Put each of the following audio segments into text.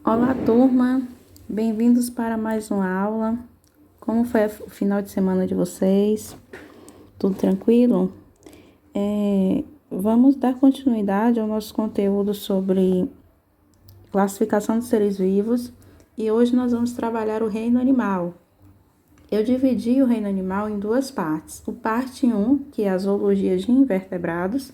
Olá, turma! Bem-vindos para mais uma aula. Como foi o final de semana de vocês? Tudo tranquilo? Vamos dar continuidade ao nosso conteúdo sobre classificação de seres vivos e hoje nós vamos trabalhar o reino animal. Eu dividi o reino animal em duas partes. O parte 1, que é a zoologia de invertebrados,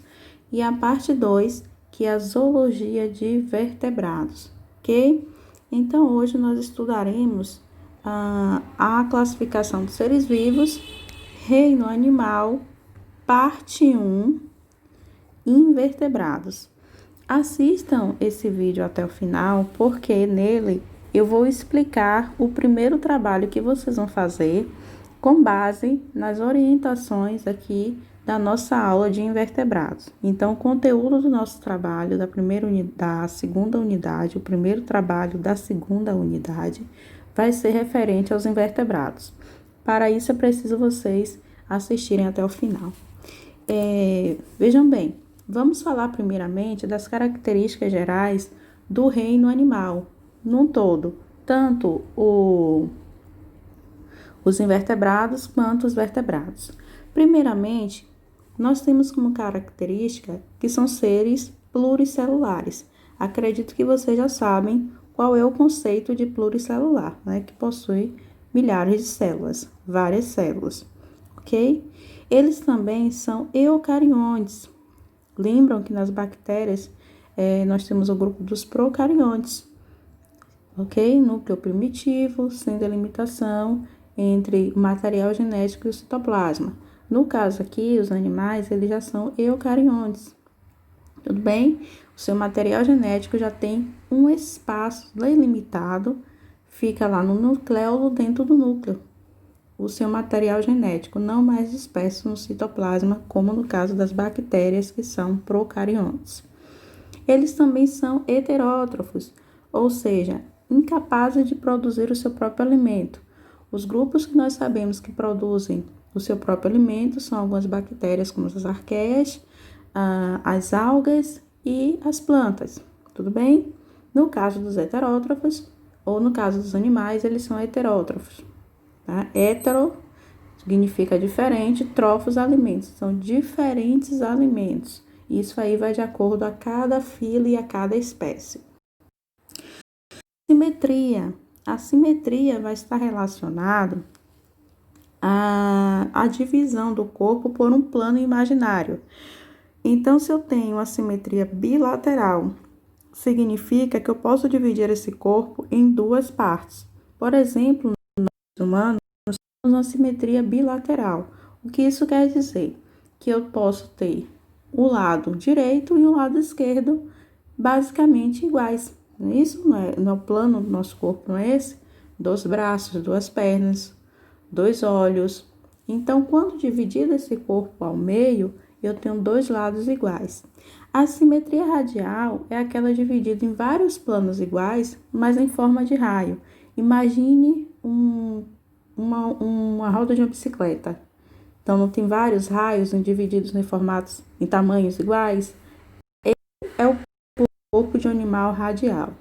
e a parte 2, que é a zoologia de vertebrados, ok? Então, hoje nós estudaremos a classificação de seres vivos, reino animal, parte 1, invertebrados. Assistam esse vídeo até o final, porque nele eu vou explicar o primeiro trabalho que vocês vão fazer com base nas orientações aqui da nossa aula de invertebrados. Então, o conteúdo do nosso trabalho da segunda unidade, o primeiro trabalho da segunda unidade, vai ser referente aos invertebrados. Para isso, é preciso vocês assistirem até o final. Vejam bem, vamos falar primeiramente das características gerais do reino animal, num todo, tanto os invertebrados quanto os vertebrados. Primeiramente, nós temos como característica que são seres pluricelulares. Acredito que vocês já sabem qual é o conceito de pluricelular, né? Que possui milhares de células, várias células, ok? Eles também são eucariontes. Lembram que nas bactérias nós temos o grupo dos procariontes, ok? Núcleo primitivo, sem delimitação entre o material genético e o citoplasma. No caso aqui, os animais, eles já são eucariontes, tudo bem? O seu material genético já tem um espaço delimitado, fica lá no nucleolo, dentro do núcleo. O seu material genético, não mais disperso no citoplasma, como no caso das bactérias, que são procariontes. Eles também são heterótrofos, ou seja, incapazes de produzir o seu próprio alimento. Os grupos que nós sabemos que produzem o seu próprio alimento são algumas bactérias, como as arqueias, as algas e as plantas, tudo bem? No caso dos heterótrofos, ou no caso dos animais, eles são heterótrofos. Tá? Hetero significa diferente, trofos, alimentos. São diferentes alimentos. Isso aí vai de acordo a cada filo e a cada espécie. Simetria. A simetria vai estar relacionada à divisão do corpo por um plano imaginário. Então, se eu tenho a simetria bilateral, significa que eu posso dividir esse corpo em duas partes. Por exemplo, no humano, nós temos uma simetria bilateral. O que isso quer dizer? Que eu posso ter o lado direito e o lado esquerdo basicamente iguais. Isso não é o plano do nosso corpo, não é esse? 2 braços, 2 pernas, 2 olhos. Então, quando dividido esse corpo ao meio, eu tenho 2 lados iguais. A simetria radial é aquela dividida em vários planos iguais, mas em forma de raio. Imagine uma roda de uma bicicleta. Então, não tem vários raios divididos em tamanhos iguais? Esse é o corpo de um animal radial.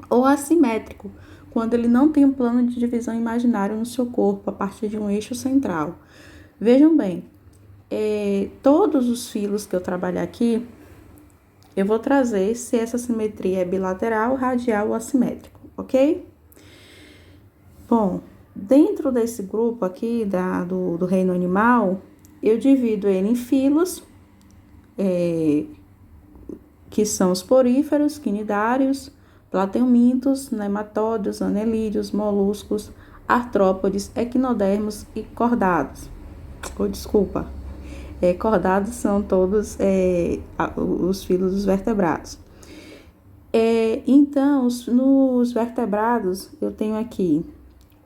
Ou assimétrico, quando ele não tem um plano de divisão imaginário no seu corpo a partir de um eixo central. Vejam bem, todos os filos que eu trabalhar aqui, eu vou trazer se essa simetria é bilateral, radial ou assimétrico, ok? Bom, dentro desse grupo aqui do reino animal, eu divido ele em filos, que são os poríferos, quinidários, plateumintos, nematódeos, anelídeos, moluscos, artrópodes, equinodermos e cordados. Cordados são todos os filos dos vertebrados. Então, nos vertebrados, eu tenho aqui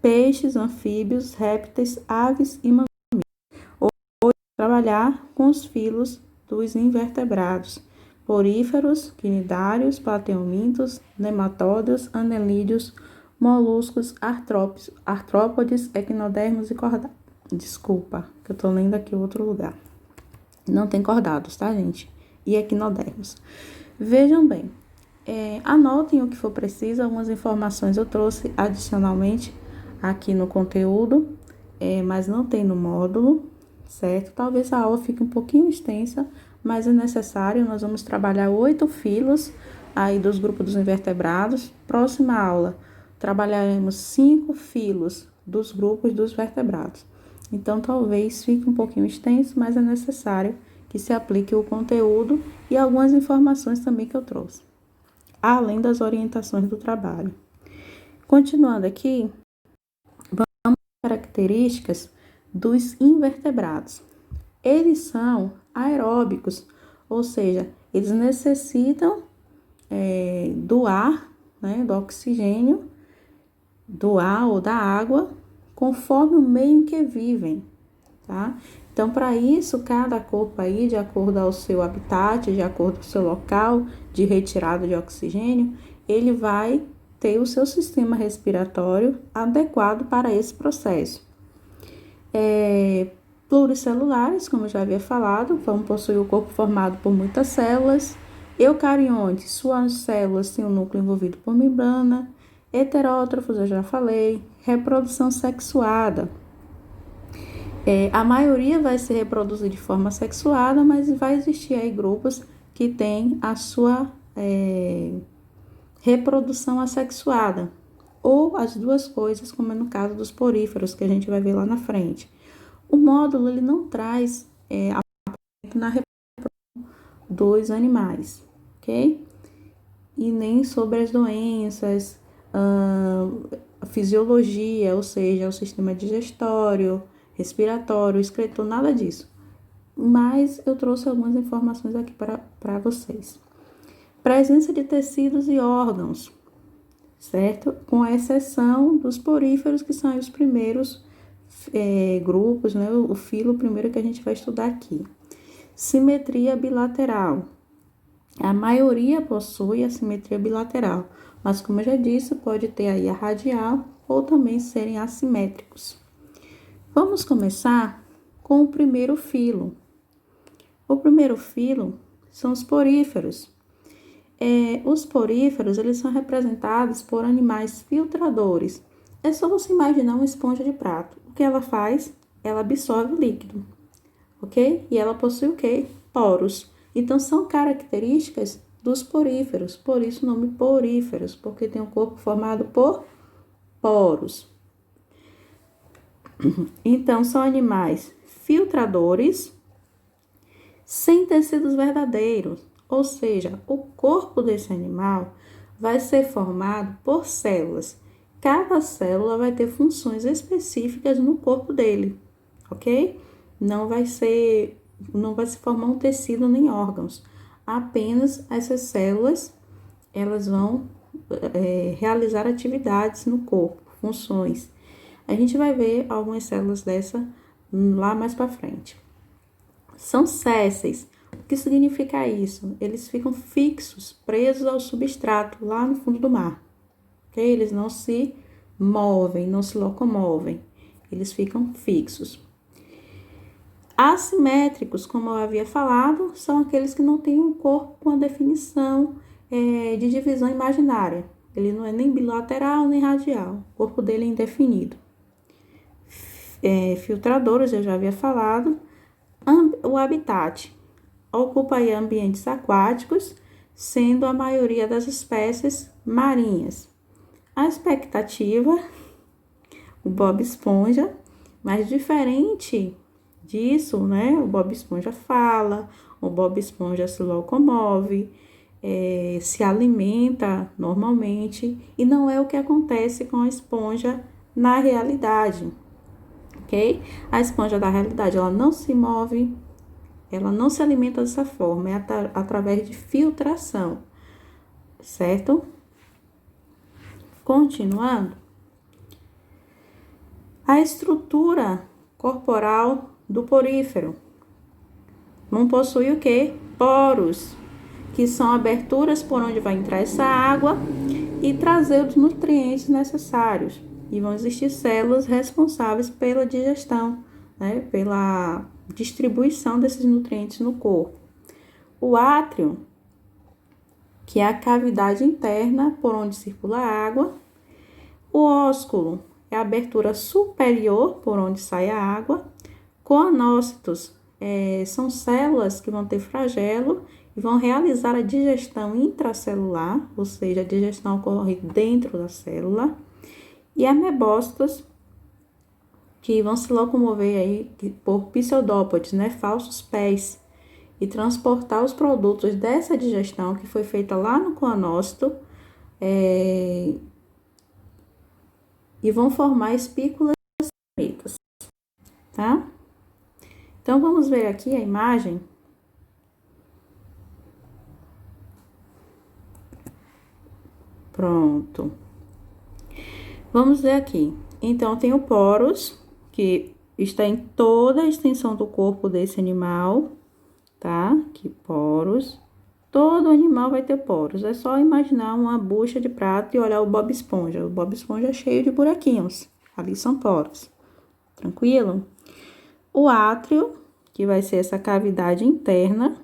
peixes, anfíbios, répteis, aves e mamíferos. Hoje, trabalhar com os filos dos invertebrados: poríferos, quinidários, plateumintos, nematódeos, anelídeos, moluscos, artrópodes, equinodermos e cordados. Desculpa, que eu tô lendo aqui outro lugar. Não tem cordados, tá, gente? E equinodermos. Vejam bem, Anotem o que for preciso, algumas informações eu trouxe adicionalmente aqui no conteúdo, mas não tem no módulo, certo? Talvez a aula fique um pouquinho extensa, mas é necessário. Nós vamos trabalhar 8 filos aí dos grupos dos invertebrados. Próxima aula, trabalharemos 5 filos dos grupos dos vertebrados. Então, talvez fique um pouquinho extenso, mas é necessário que se aplique o conteúdo e algumas informações também que eu trouxe, além das orientações do trabalho. Continuando aqui, vamos às características dos invertebrados. Eles são aeróbicos, ou seja, eles necessitam do ar, né, do oxigênio, do ar ou da água, conforme o meio em que vivem, tá? Então, para isso, cada corpo aí, de acordo ao seu habitat, de acordo com o seu local de retirada de oxigênio, ele vai ter o seu sistema respiratório adequado para esse processo. Pluricelulares, como eu já havia falado, vão possuir o corpo formado por muitas células. Eucariontes, suas células têm o núcleo envolvido por membrana. Heterótrofos, eu já falei. Reprodução sexuada. A maioria vai se reproduzir de forma sexuada, mas vai existir aí grupos que têm a sua reprodução assexuada, ou as duas coisas, como é no caso dos poríferos, que a gente vai ver lá na frente. O módulo, ele não traz na reprodução dos animais, ok? E nem sobre as doenças, a fisiologia, ou seja, o sistema digestório, respiratório, excretor, nada disso. Mas eu trouxe algumas informações aqui para vocês. Presença de tecidos e órgãos, certo? Com exceção dos poríferos, que são os primeiros grupos, né? O filo primeiro que a gente vai estudar aqui. Simetria bilateral. A maioria possui a simetria bilateral, mas como eu já disse, pode ter aí a radial ou também serem assimétricos. Vamos começar com o primeiro filo. O primeiro filo são os poríferos. Os poríferos, eles são representados por animais filtradores. É só você imaginar uma esponja de prato. O que ela faz? Ela absorve o líquido, ok? E ela possui o quê? Poros. Então, são características dos poríferos. Por isso o nome poríferos, porque tem um corpo formado por poros. Então, são animais filtradores sem tecidos verdadeiros. Ou seja, o corpo desse animal vai ser formado por células. Cada célula vai ter funções específicas no corpo dele, ok? Não vai se formar um tecido nem órgãos. Apenas essas células, elas vão realizar atividades no corpo, funções. A gente vai ver algumas células dessa lá mais para frente. São sésseis. O que significa isso? Eles ficam fixos, presos ao substrato, lá no fundo do mar. Okay? Eles não se movem, não se locomovem. Eles ficam fixos. Assimétricos, como eu havia falado, são aqueles que não têm um corpo com a definição de divisão imaginária. Ele não é nem bilateral, nem radial. O corpo dele é indefinido. Filtradores, eu já havia falado. O habitat ocupa aí ambientes aquáticos, sendo a maioria das espécies marinhas. A expectativa, o Bob Esponja, mas diferente disso, né? O Bob Esponja fala, o Bob Esponja se locomove, se alimenta normalmente, e não é o que acontece com a esponja na realidade, ok? A esponja da realidade, ela não se move, ela não se alimenta dessa forma, é através de filtração, certo? Continuando, a estrutura corporal do porífero não possui o quê? Poros, que são aberturas por onde vai entrar essa água e trazer os nutrientes necessários. E vão existir células responsáveis pela digestão, né? Pela distribuição desses nutrientes no corpo. O átrio que é a cavidade interna por onde circula a água. O ósculo é a abertura superior por onde sai a água. Coanócitos são células que vão ter flagelo e vão realizar a digestão intracelular, ou seja, a digestão ocorre dentro da célula. E amebócitos, que vão se locomover aí por pseudópodes, né, falsos pés, e transportar os produtos dessa digestão que foi feita lá no coanócito, e vão formar espículas gametas, tá? Então, vamos ver aqui a imagem. Pronto. Vamos ver aqui. Então, tem o poros, que está em toda a extensão do corpo desse animal, tá? Que poros. Todo animal vai ter poros. É só imaginar uma bucha de prato e olhar o Bob Esponja. O Bob Esponja é cheio de buraquinhos. Ali são poros. Tranquilo? O átrio, que vai ser essa cavidade interna,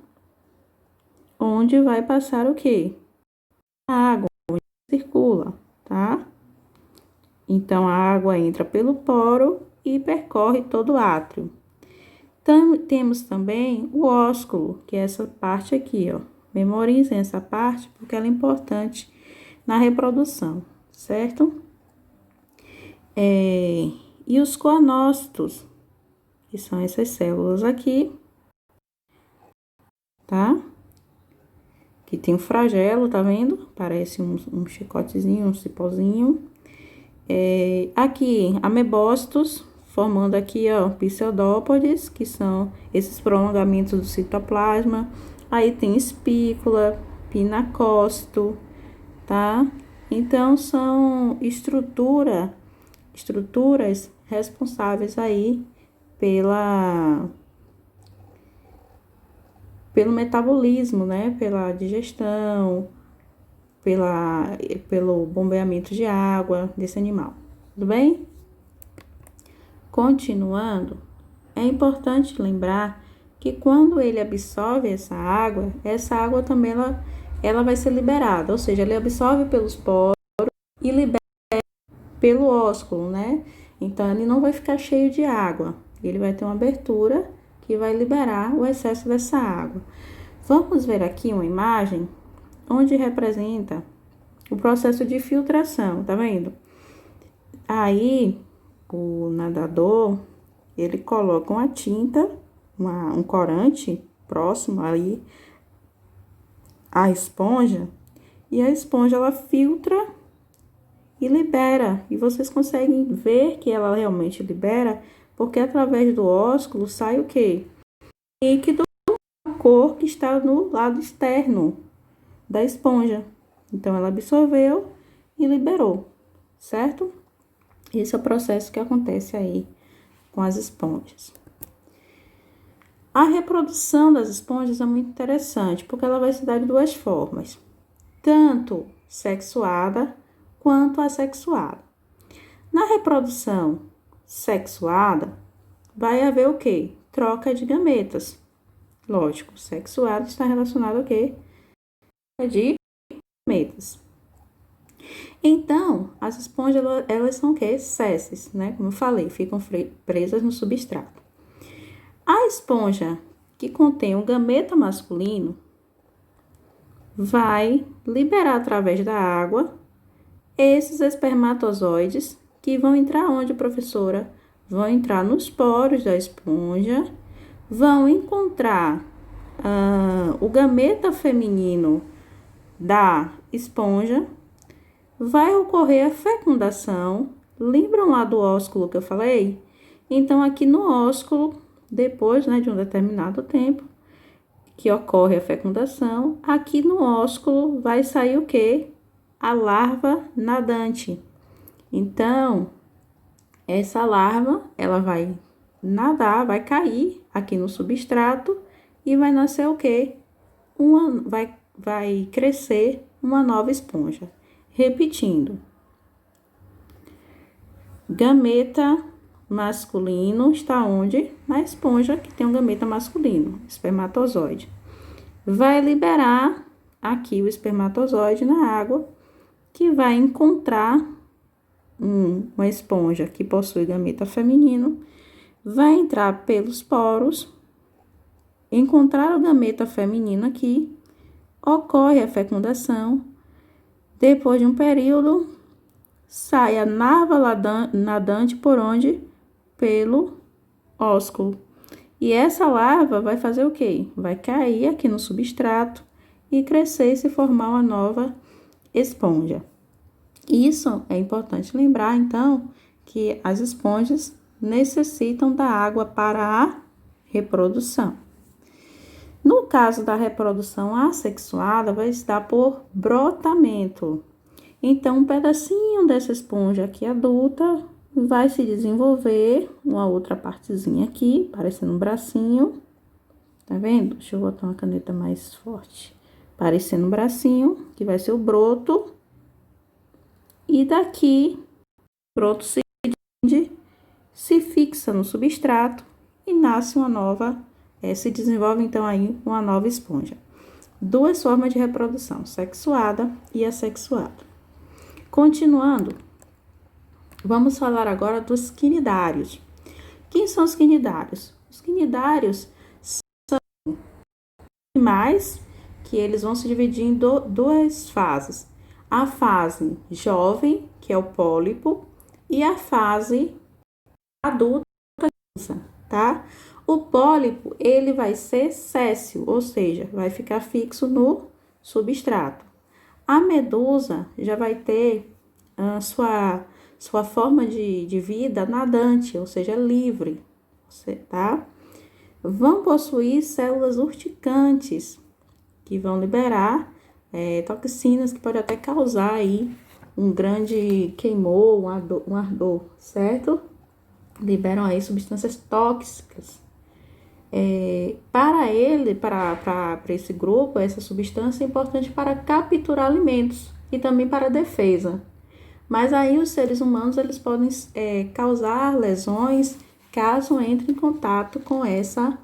onde vai passar o quê? A água, onde circula, tá? Então, a água entra pelo poro e percorre todo o átrio. Temos também o ósculo, que é essa parte aqui, ó. Memorizem essa parte, porque ela é importante na reprodução, certo? E os coanócitos, que são essas células aqui, tá? Que tem um flagelo, tá vendo? Parece um chicotezinho, um cipózinho. Aqui, amebócitos, formando aqui, ó, pseudópodes, que são esses prolongamentos do citoplasma. Aí tem espícula, pinacócito, tá? Então, são estruturas responsáveis aí pelo metabolismo, né? Pela digestão, pelo bombeamento de água desse animal. Tudo bem? Continuando, é importante lembrar que quando ele absorve essa água também ela vai ser liberada, ou seja, ele absorve pelos poros e libera pelo ósculo, né? Então, ele não vai ficar cheio de água, ele vai ter uma abertura que vai liberar o excesso dessa água. Vamos ver aqui uma imagem onde representa o processo de filtração, tá vendo? Aí, o nadador, ele coloca uma tinta, um corante próximo ali à esponja, e a esponja, ela filtra e libera. E vocês conseguem ver que ela realmente libera, porque através do ósculo sai o quê? Líquido, a cor que está no lado externo da esponja. Então, ela absorveu e liberou, certo? Esse é o processo que acontece aí com as esponjas. A reprodução das esponjas é muito interessante, porque ela vai se dar de duas formas, tanto sexuada quanto assexuada. Na reprodução sexuada, vai haver o quê? Troca de gametas. Lógico, sexuado está relacionado ao quê? De gametas. Então, as esponjas, elas são o quê? Sesses, né? Como eu falei, ficam presas no substrato. A esponja que contém um gameta masculino vai liberar através da água esses espermatozoides que vão entrar onde, professora? Vão entrar nos poros da esponja, vão encontrar o gameta feminino da esponja, vai ocorrer a fecundação. Lembram lá do ósculo que eu falei? Então, aqui no ósculo, depois, né, de um determinado tempo, que ocorre a fecundação, aqui no ósculo vai sair o quê? A larva nadante. Então, essa larva, ela vai nadar, vai cair aqui no substrato e vai nascer o quê? Vai crescer uma nova esponja. Repetindo, gameta masculino está onde? Na esponja que tem um gameta masculino, espermatozoide. Vai liberar aqui o espermatozoide na água, que vai encontrar uma esponja que possui gameta feminino, vai entrar pelos poros, encontrar o gameta feminino aqui, ocorre a fecundação, depois de um período, sai a larva nadante por onde? Pelo ósculo. E essa larva vai fazer o quê? Vai cair aqui no substrato e crescer e se formar uma nova esponja. Isso é importante lembrar, então, que as esponjas necessitam da água para a reprodução. No caso da reprodução assexuada, vai se dar por brotamento. Então, um pedacinho dessa esponja aqui adulta vai se desenvolver uma outra partezinha aqui, parecendo um bracinho. Tá vendo? Deixa eu botar uma caneta mais forte. Parecendo um bracinho, que vai ser o broto. E daqui, o broto se fixa no substrato e nasce uma nova, se desenvolve então aí uma nova esponja. Duas formas de reprodução, sexuada e assexuada. Continuando, vamos falar agora dos quinidários. Quem são os quinidários? Os quinidários são animais que eles vão se dividir em duas fases. A fase jovem, que é o pólipo, e a fase adulta, tá? O pólipo, ele vai ser séssil, ou seja, vai ficar fixo no substrato. A medusa já vai ter sua forma de vida nadante, ou seja, livre, tá? Vão possuir células urticantes, que vão liberar toxinas que podem até causar aí um grande queimor, um ardor, certo? Liberam aí substâncias tóxicas. Para esse grupo, essa substância é importante para capturar alimentos e também para a defesa. Mas aí os seres humanos, eles podem causar lesões caso entre em contato com essa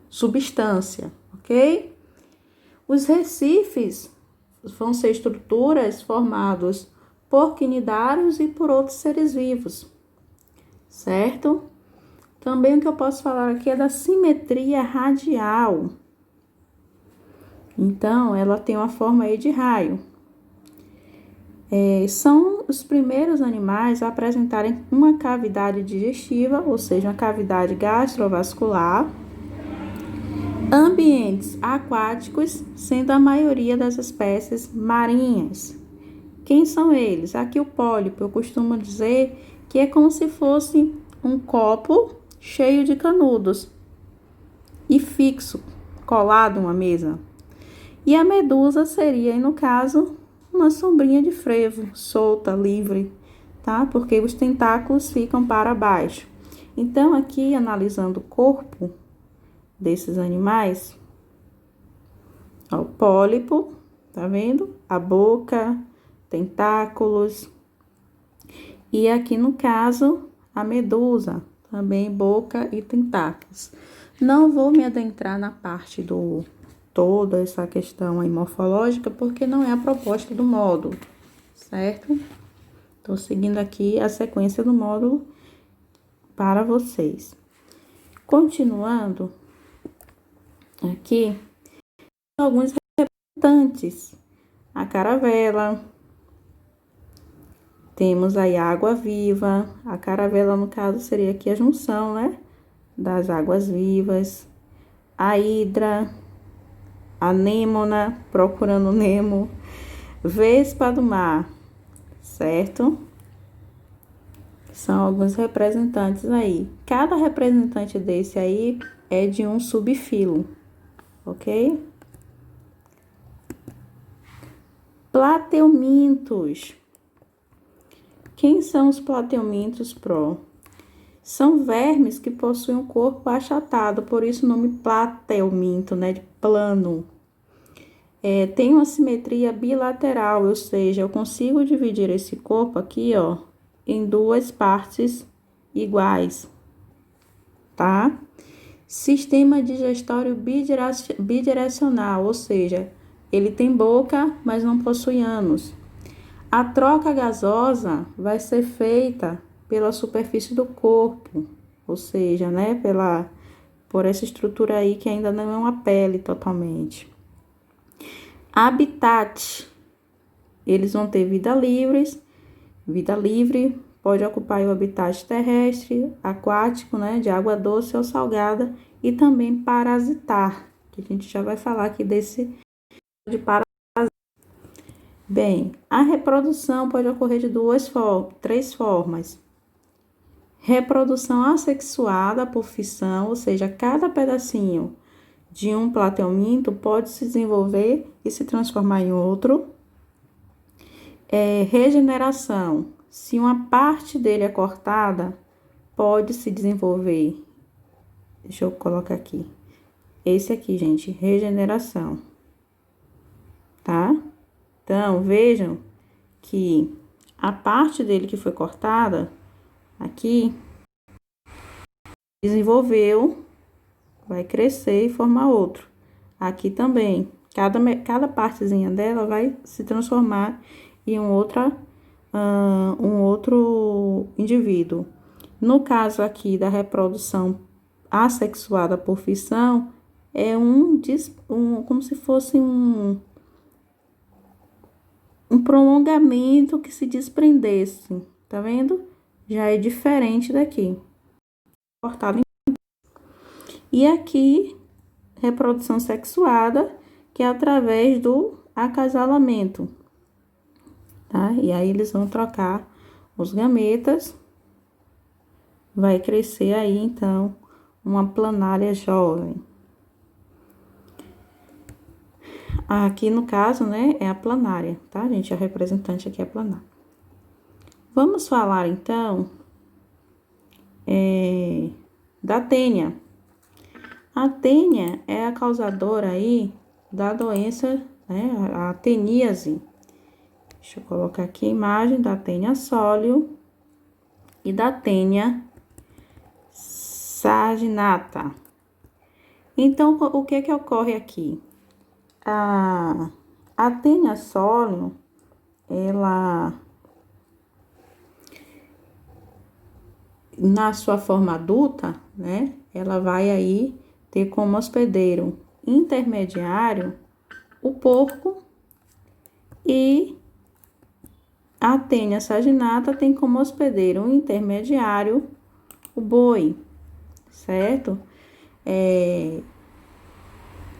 substância, ok? Os recifes vão ser estruturas formadas por quinidários e por outros seres vivos, certo? Também o que eu posso falar aqui é da simetria radial. Então, ela tem uma forma aí de raio. São os primeiros animais a apresentarem uma cavidade digestiva, ou seja, uma cavidade gastrovascular, ambientes aquáticos, sendo a maioria das espécies marinhas. Quem são eles? Aqui o pólipo, eu costumo dizer que é como se fosse um copo cheio de canudos e fixo, colado em uma mesa. E a medusa seria, no caso, uma sombrinha de frevo, solta, livre, tá? Porque os tentáculos ficam para baixo. Então, aqui, analisando o corpo desses animais, ó, o pólipo, tá vendo? A boca, tentáculos. E aqui, no caso, a medusa, também boca e tentáculos. Não vou me adentrar na parte toda essa questão aí morfológica, porque não é a proposta do módulo, certo? Estou seguindo aqui a sequência do módulo para vocês. Continuando, aqui, alguns representantes. A caravela, temos aí a água-viva. A caravela, no caso, seria aqui a junção, né, das águas-vivas. A hidra, a anêmona, procurando Nemo, vespa do mar, certo? São alguns representantes aí. Cada representante desse aí é de um subfilo, ok? Plateumintos. Quem são os plateumintos pro? São vermes que possuem um corpo achatado, por isso o nome plateuminto, né, de plano. Tem uma simetria bilateral, ou seja, eu consigo dividir esse corpo aqui, ó, em duas partes iguais, tá? Sistema digestório bidirecional, ou seja, ele tem boca, mas não possui ânus. A troca gasosa vai ser feita pela superfície do corpo, ou seja, né, por essa estrutura aí que ainda não é uma pele totalmente. Habitat, eles vão ter vida livre, pode ocupar o habitat terrestre, aquático, né, de água doce ou salgada, e também parasitar, que a gente já vai falar aqui desse de parasitar. Bem, a reprodução pode ocorrer de três formas. Reprodução assexuada por fissão, ou seja, cada pedacinho de um plateuminto pode se desenvolver e se transformar em outro. Regeneração, se uma parte dele é cortada, pode se desenvolver. Deixa eu colocar aqui. Esse aqui, gente, regeneração. Tá? Então, vejam que a parte dele que foi cortada, aqui, desenvolveu, vai crescer e formar outro. Aqui também, cada partezinha dela vai se transformar em um outro indivíduo. No caso aqui da reprodução assexuada por fissão, é como se fosse um prolongamento que se desprendesse, tá vendo? Já é diferente daqui. Cortado. E aqui, reprodução sexuada, que é através do acasalamento, tá? E aí eles vão trocar os gametas, vai crescer aí, então, uma planária jovem. Aqui, no caso, né, é a planária, tá, gente? A representante aqui é a planária. Vamos falar, então, da tênia. A tênia é a causadora aí da doença, né, a teníase. Deixa eu colocar aqui a imagem da tênia sóleo e da tênia saginata. Então, o que ocorre aqui? A tênia sóleo, ela, na sua forma adulta, né, ela vai aí ter como hospedeiro intermediário o porco, e a tênia saginata tem como hospedeiro intermediário o boi, certo?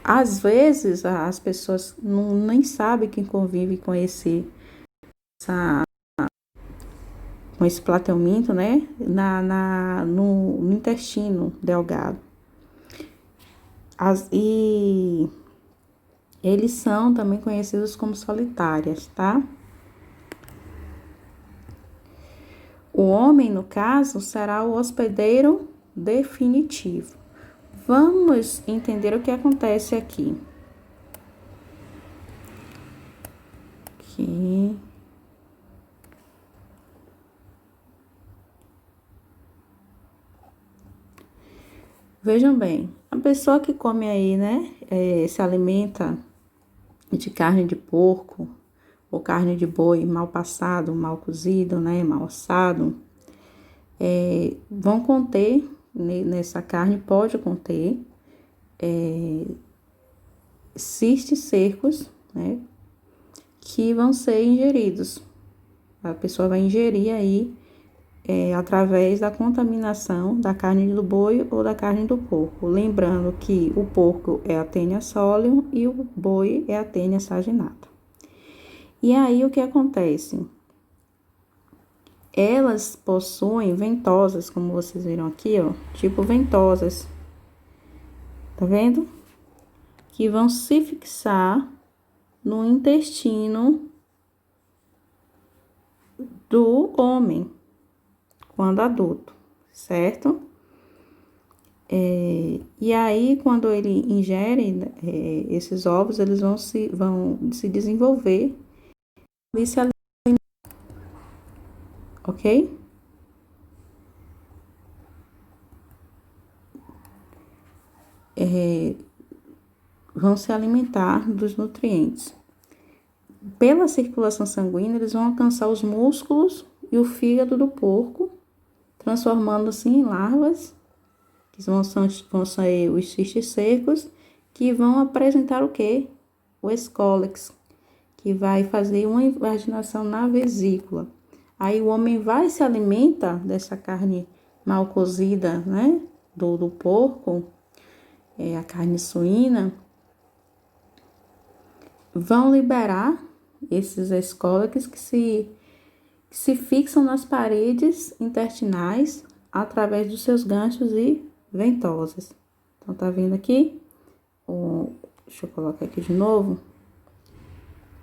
Às vezes, as pessoas nem sabem quem convive com esse plateuminto, né? No intestino delgado. E eles são também conhecidos como solitárias, tá? O homem, no caso, será o hospedeiro definitivo. Vamos entender o que acontece aqui. Vejam bem, a pessoa que come aí, né, se alimenta de carne de porco ou carne de boi mal passado, mal cozido, né, mal assado, vão conter, nessa carne pode conter cistos secos, né, que vão ser ingeridos. A pessoa vai ingerir aí através da contaminação da carne do boi ou da carne do porco. Lembrando que o porco é a tênia solium e o boi é a tênia saginata. E aí, o que acontece? Elas possuem ventosas, como vocês viram aqui, ó, tipo ventosas. Tá vendo? Que vão se fixar no intestino do homem, quando adulto, certo? E aí, quando ele ingere esses ovos, eles vão se desenvolver e se alimentar, ok? vão se alimentar dos nutrientes. Pela circulação sanguínea, eles vão alcançar os músculos e o fígado do porco, transformando-se em larvas, que vão ser os cistos que vão apresentar o quê? O escólex, que vai fazer uma invaginação na vesícula. Aí o homem vai se alimenta dessa carne mal cozida, né? Do porco, a carne suína, vão liberar esses escólex que se fixam nas paredes intestinais através dos seus ganchos e ventosas. Então, tá vendo aqui? Deixa eu colocar aqui de novo.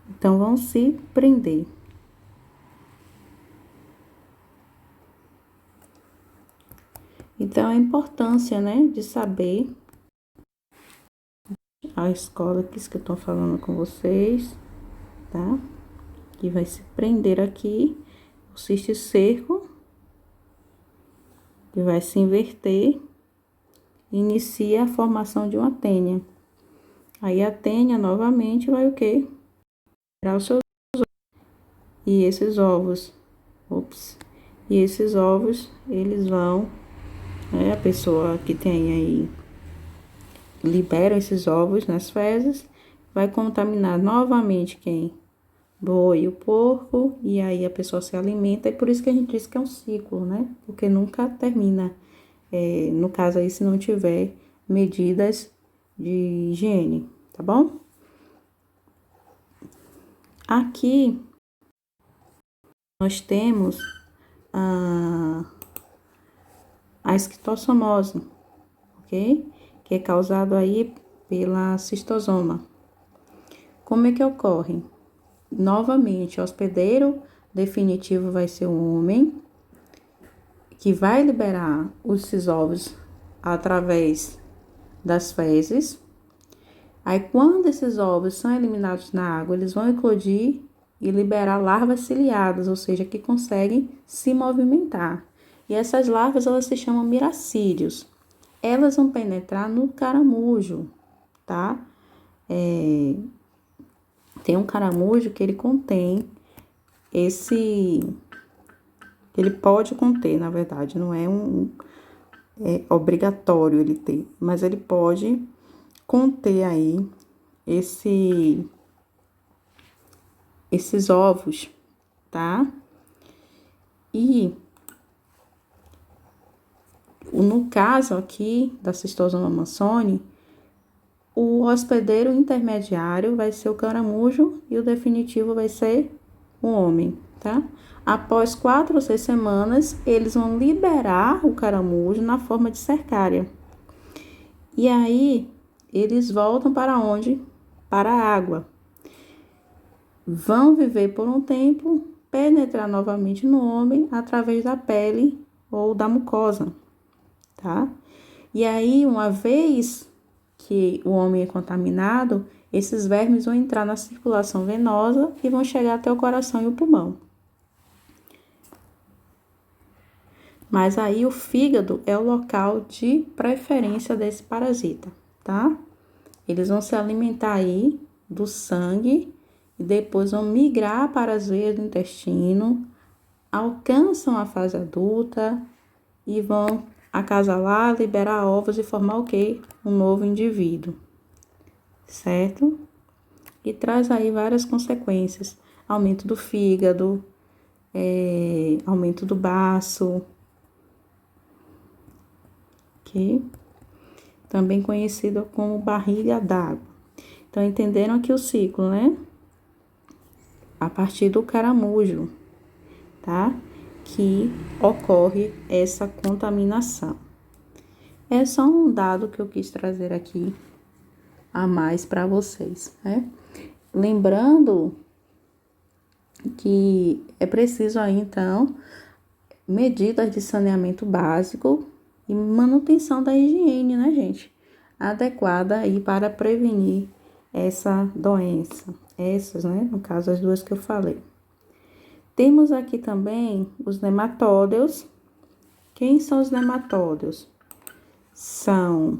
Então, vão se prender. Então, a importância, né, de saber a escola que eu tô falando com vocês, tá? Que vai se prender aqui, o cisticerco, que vai se inverter, inicia a formação de uma tênia. Aí a tênia novamente vai o quê? Tirar os seus ovos. E esses ovos, eles vão, né, a pessoa que tem aí, libera esses ovos nas fezes, vai contaminar novamente quem? Boi e o porco, e aí a pessoa se alimenta, e por isso que a gente diz que é um ciclo, né? Porque nunca termina, no caso aí, se não tiver medidas de higiene, tá bom? Aqui, nós temos a esquistossomose, ok? Que é causado aí pela cistosoma. Como é que ocorre? Novamente, o hospedeiro definitivo vai ser o homem, que vai liberar esses ovos através das fezes. Aí, quando esses ovos são eliminados na água, eles vão eclodir e liberar larvas ciliadas, ou seja, que conseguem se movimentar. E essas larvas, elas se chamam miracídios. Elas vão penetrar no caramujo, tá? Tem um caramujo que ele contém ele pode conter, na verdade, não é obrigatório ele ter, mas ele pode conter aí esses ovos, tá? E no caso aqui da cistosoma mansoni, o hospedeiro intermediário vai ser o caramujo e o definitivo vai ser o homem, tá? Após 4 ou 6 semanas, eles vão liberar o caramujo na forma de cercária. E aí, eles voltam para onde? Para a água. Vão viver por um tempo, penetrar novamente no homem através da pele ou da mucosa, tá? E aí, uma vez que o homem é contaminado, esses vermes vão entrar na circulação venosa e vão chegar até o coração e o pulmão. Mas aí o fígado é o local de preferência desse parasita, tá? Eles vão se alimentar aí do sangue e depois vão migrar para as veias do intestino, alcançam a fase adulta e vão acasalar, liberar ovos e formar o quê? Um novo indivíduo, certo? E traz aí várias consequências: aumento do fígado, aumento do baço, ok? Também conhecido como barriga d'água. Então, entenderam aqui o ciclo, né? A partir do caramujo, tá? Que ocorre essa contaminação. É só um dado que eu quis trazer aqui a mais para vocês, né? Lembrando que é preciso aí, então, medidas de saneamento básico e manutenção da higiene, né, gente? Adequada aí para prevenir essa doença. Essas, né? No caso, as duas que eu falei. Temos aqui também os nematódeos. Quem são os nematódeos? São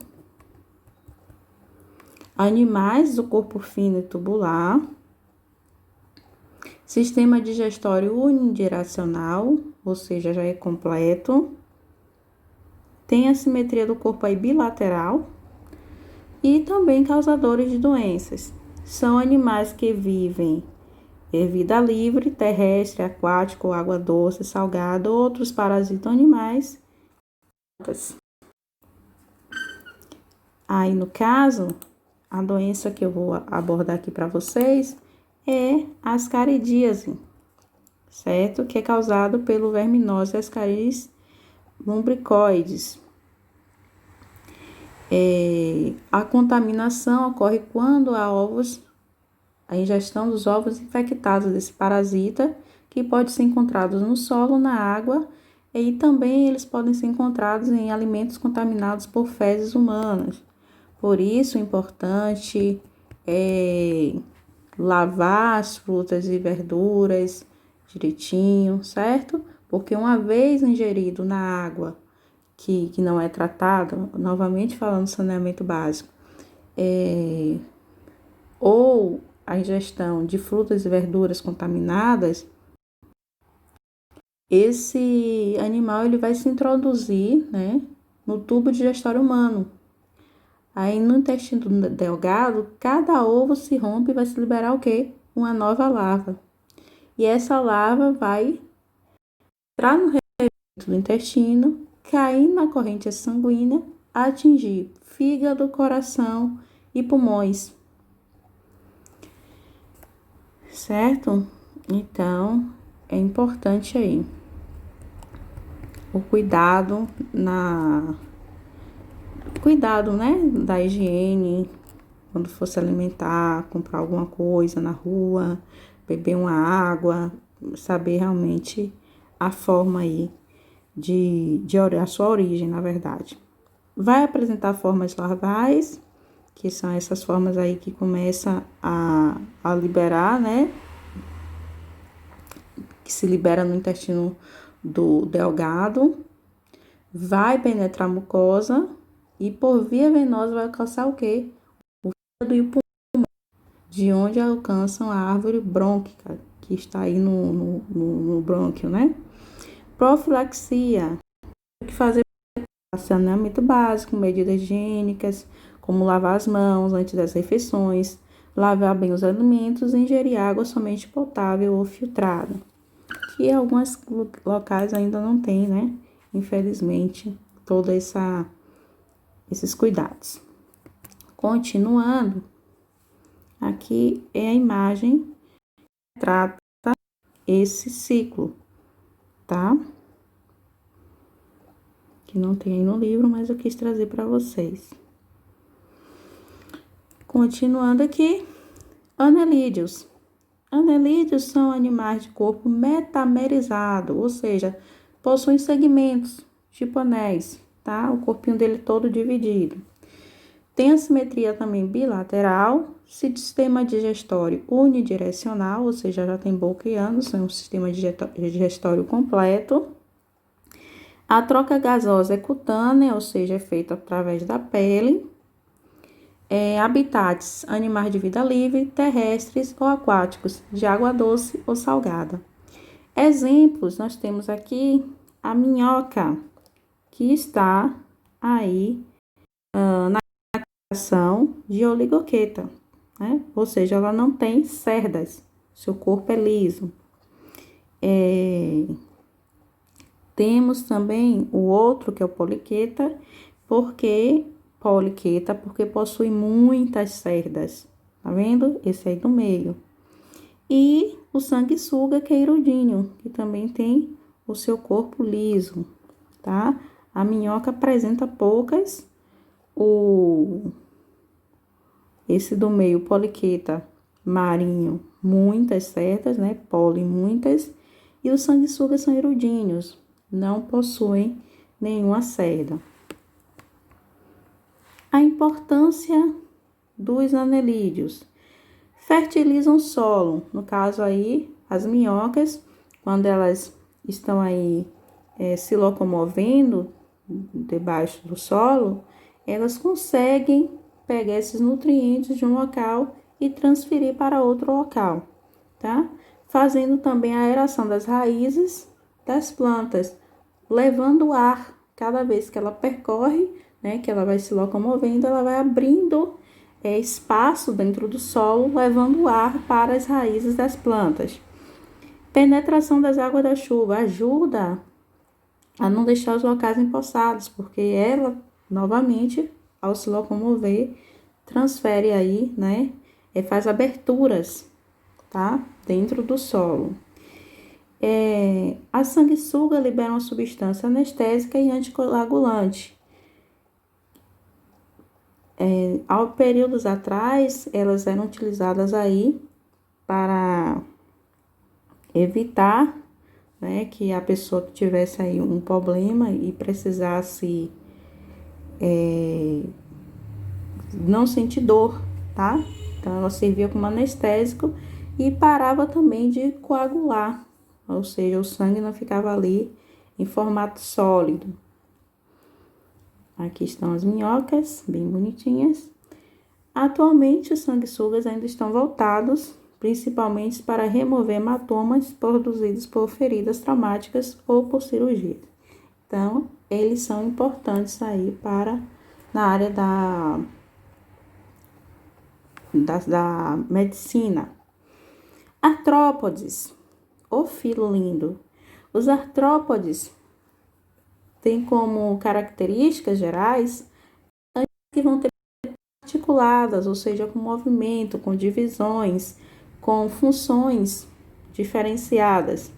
Animais do corpo fino e tubular. Sistema digestório unidirecional, ou seja, já é completo. Tem a simetria do corpo aí bilateral. E também causadores de doenças. São animais que vivem em vida livre, terrestre, aquático, água doce, salgada, outros parasitam animais. Aí, no caso, a doença que eu vou abordar aqui para vocês é a ascaridíase, certo? Que é causado pelo verminose Ascaris lumbricoides. A contaminação ocorre quando há a ingestão dos ovos infectados desse parasita, que pode ser encontrados no solo, na água, e também eles podem ser encontrados em alimentos contaminados por fezes humanas. Por isso, é importante lavar as frutas e verduras direitinho, certo? Porque uma vez ingerido na água que não é tratado, novamente falando saneamento básico, ou a ingestão de frutas e verduras contaminadas, esse animal ele vai se introduzir, né, no tubo digestório humano. Aí no intestino delgado, cada ovo se rompe e vai se liberar o quê? Uma nova larva. E essa larva vai entrar no revestimento do intestino, cair na corrente sanguínea, atingir fígado, coração e pulmões. Certo? Então, é importante aí o cuidado né, da higiene, quando for se alimentar, comprar alguma coisa na rua, beber uma água, saber realmente a forma aí a sua origem, na verdade. Vai apresentar formas larvais, que são essas formas aí que começam a liberar, né? Que se libera no intestino do delgado, vai penetrar a mucosa e por via venosa vai alcançar o quê? O fígado e o pulmão, de onde alcançam a árvore brônquica, que está aí no brônquio, né? Profilaxia, o que fazer? Saneamento básico, medidas higiênicas, como lavar as mãos antes das refeições, lavar bem os alimentos e ingerir água somente potável ou filtrada, que alguns locais ainda não tem, né? Infelizmente, todos esses cuidados. Continuando, aqui é a imagem que trata esse ciclo, tá? Que não tem aí no livro, mas eu quis trazer para vocês. Continuando aqui, anelídeos. Anelídeos são animais de corpo metamerizado, ou seja, possuem segmentos, tipo anéis, tá? O corpinho dele todo dividido. Tem a simetria também bilateral, sistema digestório unidirecional, ou seja, já tem boca e ânus, é um sistema digestório completo. A troca gasosa é cutânea, ou seja, é feita através da pele. Habitats, animais de vida livre, terrestres ou aquáticos, de água doce ou salgada. Exemplos, nós temos aqui a minhoca, que está aí na classificação de oligoqueta, né? Ou seja, ela não tem cerdas, seu corpo é liso. Temos também o outro, que é o poliqueta, porque possui muitas cerdas, tá vendo? Esse aí do meio. E o sanguessuga, que é irudíneo, que também tem o seu corpo liso, tá? A minhoca apresenta poucas, esse do meio, poliqueta marinho, muitas cerdas, né? Poli, muitas. E os sanguessugas são irudíneos, não possuem nenhuma cerda. A importância dos anelídeos. Fertilizam o solo, no caso aí, as minhocas, quando elas estão aí se locomovendo debaixo do solo, elas conseguem pegar esses nutrientes de um local e transferir para outro local, tá? Fazendo também a aeração das raízes das plantas, levando ar cada vez que ela percorre, né, que ela vai se locomovendo, ela vai abrindo espaço dentro do solo, levando ar para as raízes das plantas. Penetração das águas da chuva ajuda a não deixar os locais empoçados, porque ela, novamente, ao se locomover, transfere aí, né, faz aberturas, tá, dentro do solo. A sanguessuga libera uma substância anestésica e anticoagulante. Há períodos atrás, elas eram utilizadas aí para evitar, né, que a pessoa que tivesse aí um problema e precisasse não sentir dor, tá? Então, ela servia como anestésico e parava também de coagular, ou seja, o sangue não ficava ali em formato sólido. Aqui estão as minhocas, bem bonitinhas. Atualmente, os sanguessugas ainda estão voltados, principalmente para remover hematomas produzidos por feridas traumáticas ou por cirurgia. Então, eles são importantes aí na área da medicina. Artrópodes, ô filo lindo. Os artrópodes têm como características gerais que vão ter articuladas, ou seja, com movimento, com divisões, com funções diferenciadas.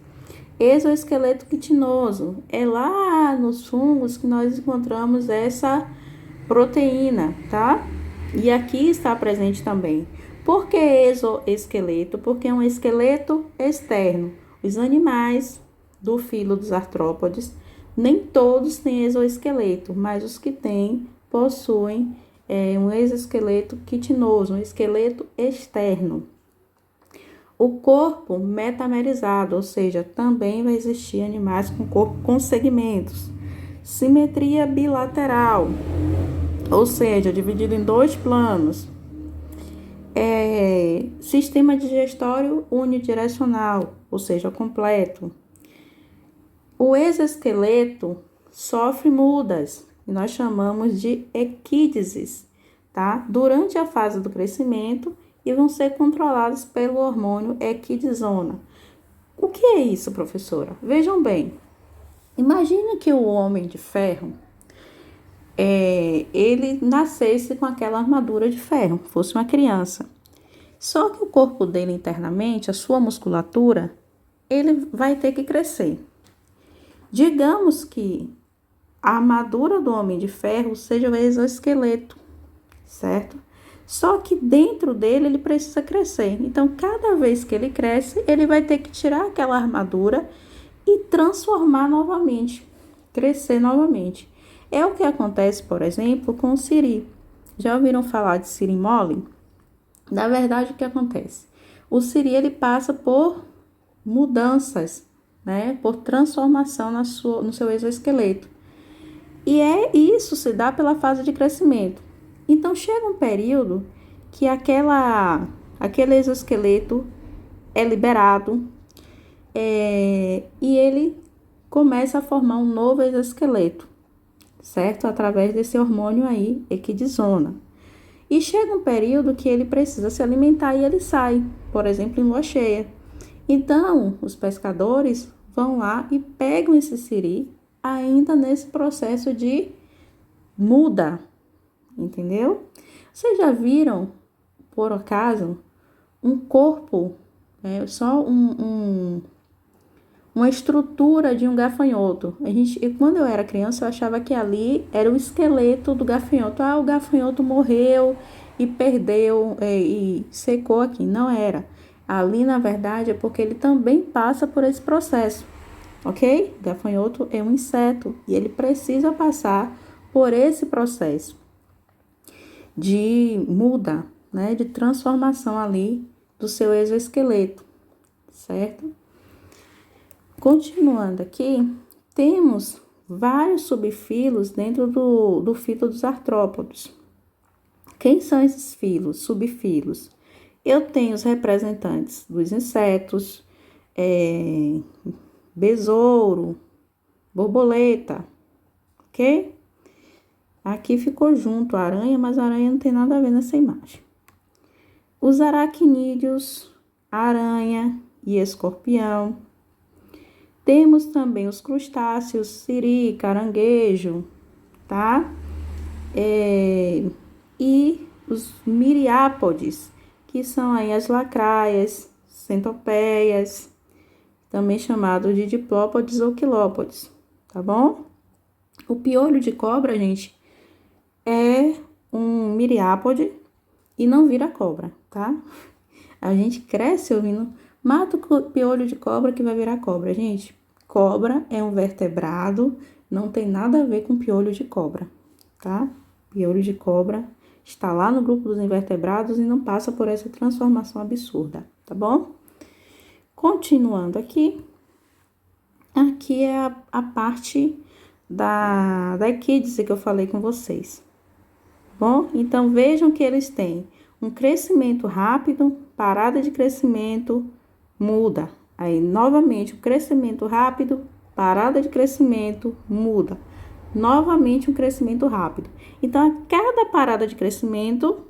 Exoesqueleto quitinoso, é lá nos fungos que nós encontramos essa proteína, tá? E aqui está presente também. Por que exoesqueleto? Porque é um esqueleto externo. Os animais do filo dos artrópodes, nem todos têm exoesqueleto, mas os que têm possuem um exoesqueleto quitinoso, um esqueleto externo. O corpo metamerizado, ou seja, também vai existir animais com corpo com segmentos. Simetria bilateral, ou seja, dividido em 2 planos. Sistema digestório unidirecional, ou seja, completo. O exoesqueleto sofre mudas, que nós chamamos de equídeses, tá? Durante a fase do crescimento e vão ser controlados pelo hormônio equidisona. O que é isso, professora? Vejam bem, imagina que o homem de ferro, ele nascesse com aquela armadura de ferro, fosse uma criança. Só que o corpo dele internamente, a sua musculatura, ele vai ter que crescer. Digamos que a armadura do homem de ferro seja o exoesqueleto, certo? Só que dentro dele ele precisa crescer. Então, cada vez que ele cresce, ele vai ter que tirar aquela armadura e transformar novamente, crescer novamente. É o que acontece, por exemplo, com o siri. Já ouviram falar de siri mole? Na verdade, o que acontece? O siri, ele passa por mudanças, né? Por transformação no seu exoesqueleto. E isso se dá pela fase de crescimento. Então, chega um período que aquele exoesqueleto é liberado e ele começa a formar um novo exoesqueleto, certo? Através desse hormônio aí, equidisona. E chega um período que ele precisa se alimentar e ele sai, por exemplo, em lua cheia. Então, os pescadores vão lá e pegam esse siri ainda nesse processo de muda, entendeu? Vocês já viram, por acaso, um corpo, só uma estrutura de um gafanhoto? Quando eu era criança, eu achava que ali era o esqueleto do gafanhoto. O gafanhoto morreu e perdeu e secou aqui. Não era. Ali, na verdade, é porque ele também passa por esse processo, ok? O gafanhoto é um inseto e ele precisa passar por esse processo de muda, né? De transformação ali do seu exoesqueleto, certo? Continuando aqui, temos vários subfilos dentro do filo dos artrópodes. Quem são esses filos, subfilos? Eu tenho os representantes dos insetos, besouro, borboleta, ok? Aqui ficou junto a aranha, mas a aranha não tem nada a ver nessa imagem. Os aracnídeos, aranha e escorpião. Temos também os crustáceos, siri, caranguejo, tá? E os miriápodes, que são aí as lacraias, centopeias, também chamado de diplópodes ou quilópodes, tá bom? O piolho de cobra, gente, é um miriápode e não vira cobra, tá? A gente cresce ouvindo, mata o piolho de cobra que vai virar cobra. Gente, cobra é um vertebrado, não tem nada a ver com piolho de cobra, tá? Piolho de cobra está lá no grupo dos invertebrados e não passa por essa transformação absurda, tá bom? Continuando aqui, aqui é a parte da equídese que eu falei com vocês. Bom, então vejam que eles têm um crescimento rápido, parada de crescimento, muda. Aí, novamente, o crescimento rápido, parada de crescimento, muda. Novamente, um crescimento rápido. Então, a cada parada de crescimento,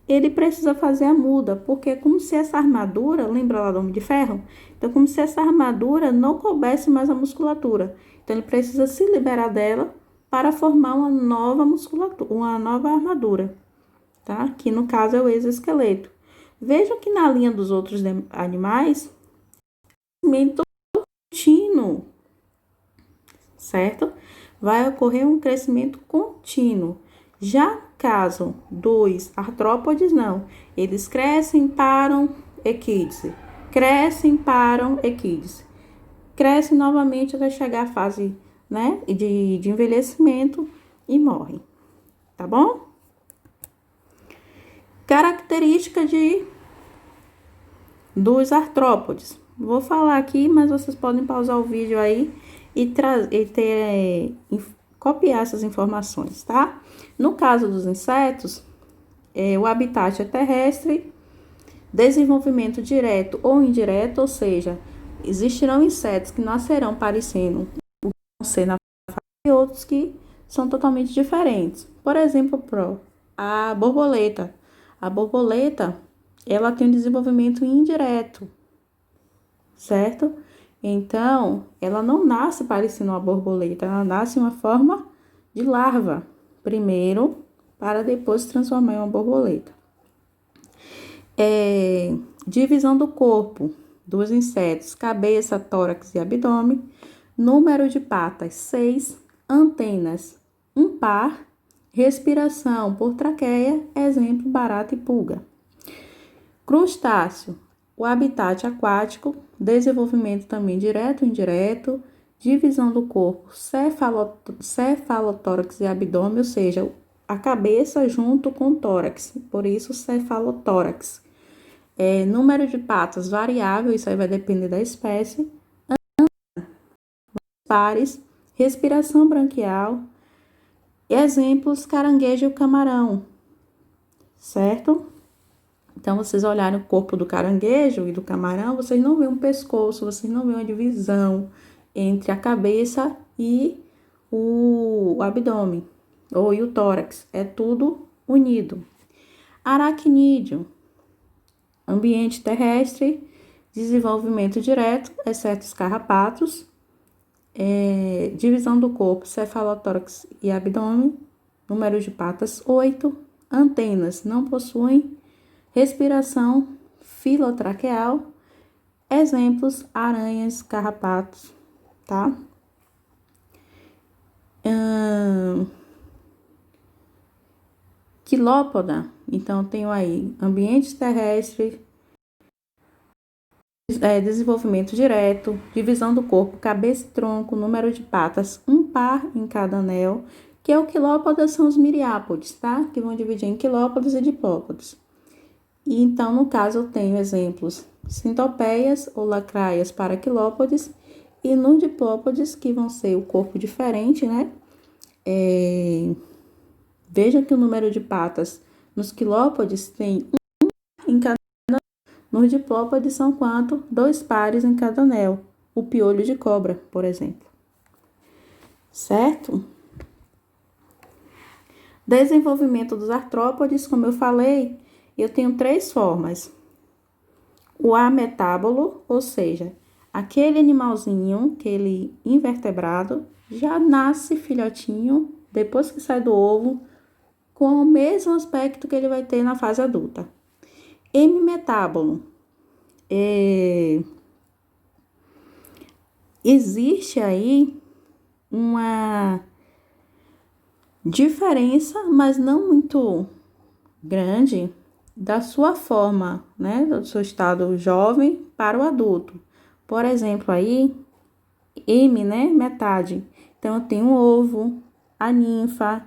ele precisa fazer a muda, porque é como se essa armadura, lembra lá do Homem de Ferro? Então, como se essa armadura não coubesse mais a musculatura. Então, ele precisa se liberar dela para formar uma nova musculatura, uma nova armadura, tá? Que no caso é o exoesqueleto. Vejam que na linha dos outros animais, crescimento contínuo, certo? Vai ocorrer um crescimento contínuo. Já caso dos artrópodes, não. Eles crescem, param, equídese. Crescem, param, equídese. Crescem novamente até chegar à fase, né, de envelhecimento e morrem. Tá bom? Característica dos artrópodes. Vou falar aqui, mas vocês podem pausar o vídeo aí e copiar essas informações, tá? No caso dos insetos, o habitat é terrestre, desenvolvimento direto ou indireto, ou seja, existirão insetos que nascerão parecendo o que vão ser na fase e outros que são totalmente diferentes. Por exemplo, a borboleta. A borboleta, ela tem um desenvolvimento indireto, certo? Então, ela não nasce parecendo uma borboleta, ela nasce em uma forma de larva, primeiro, para depois se transformar em uma borboleta. Divisão do corpo dos insetos, cabeça, tórax e abdômen. Número de patas, 6. Antenas, 1 par. Respiração por traqueia, exemplo, barata e pulga. Crustáceo, o habitat aquático, desenvolvimento também direto e indireto, divisão do corpo, cefalotórax e abdômen, ou seja, a cabeça junto com o tórax, por isso cefalotórax. Número de patas variável, isso aí vai depender da espécie. Pares, respiração branquial. Exemplos, caranguejo e o camarão, certo? Então, vocês olharem o corpo do caranguejo e do camarão, vocês não veem um pescoço, vocês não veem uma divisão entre a cabeça e o abdômen, ou e o tórax. É tudo unido. Aracnídeo, ambiente terrestre, desenvolvimento direto, exceto os carrapatos. Divisão do corpo, cefalotórax e abdômen. Número de patas, 8. Antenas, não possuem. Respiração filotraqueal. Exemplos, aranhas, carrapatos, tá? Quilópoda, então tenho aí ambiente terrestre, desenvolvimento direto, divisão do corpo, cabeça e tronco, número de patas, 1 par em cada anel, que é o quilópoda, são os miriápodes, tá? Que vão dividir em quilópodes e diplópodes. E então, no caso, eu tenho exemplos, centopeias ou lacraias para quilópodes, e no diplópodes, que vão ser o corpo diferente, né? Veja que o número de patas Nos quilópodes tem um em cada. Nos diplópodes são quanto? 2 pares em cada anel. O piolho de cobra, por exemplo. Certo? Desenvolvimento dos artrópodes, como eu falei, eu tenho 3 formas. O ametábulo, ou seja, aquele animalzinho, aquele invertebrado, já nasce filhotinho, depois que sai do ovo, com o mesmo aspecto que ele vai ter na fase adulta. Hemimetábulo. Existe aí uma diferença, mas não muito grande, da sua forma, né, do seu estado jovem para o adulto. Por exemplo, aí, M, né, metade. Então, eu tenho o ovo, a ninfa